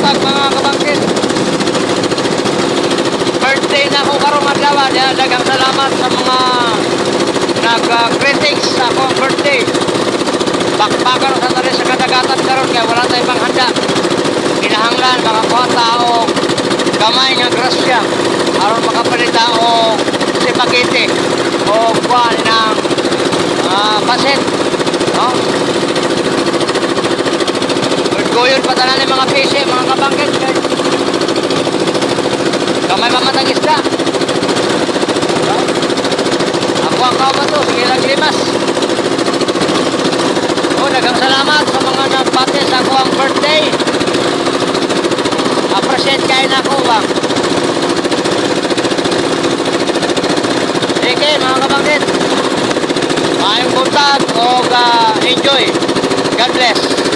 buntag mga kabangkit. Birthday na ako karong adlaw. Daghang salamat sa mga nag-greetings sa akong birthday. Bakbakan sa tali sa kadagatan karon kaya wala tayong panghanda. Kinahanglan makakuha tao gamay nga grasya aron makapalita og sipagiti o kuan ng pasit, no? Goyon pa tanan ng mga PC, mga kabangkit. Gamay pa matang isda. No? Ako ang kawa to, sige lang limas. Daghang salamat sa mga nagpati sa ako ang birthday. Appreciate kayo na ako ba? Sige mga kabangkit. Mayong buntag o enjoy. God bless.